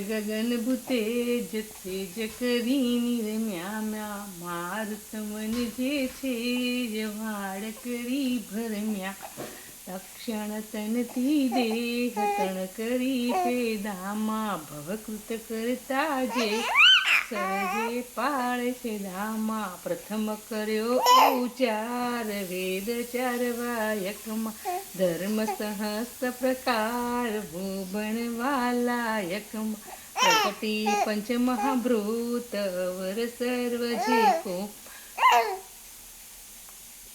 ગગન ભૂતેજ તેજ કરી નિરમ્યા મ્યા મારુત મન જે છે વાળ કરી ભરમ્યા તક્ષણ તનથી દેહ તણ કરી પેદામાં ભવકૃત કરતા જે સહજે પાળે છે ધામા પ્રથમ કર્યો ઉચાર વેદ ચારવાયકમાં ધર્મ સહસ્ત પ્રકાર ભુવન વાલાયકમાં પ્રગટી પંચમહાભૂત વર સર્વ જે કો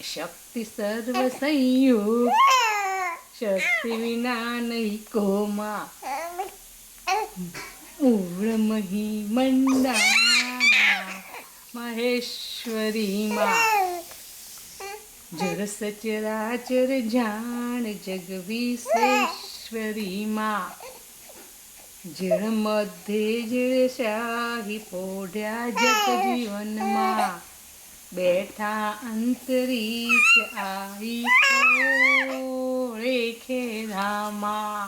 શક્તિ સર્વ સંયુક્ત શક્તિ વિના નહીં કોમાં મૂળ મહિમંડા મહેશ્વરીમાં જળ સચરાચર જાણ જગ વિશ્વેશ્વરીમાં જળ મધ્યે જળ શાહી પોઢ્યા જગ જીવનમાં બેઠા અંતરીક્ષ આહી ખોળે ખેરામાં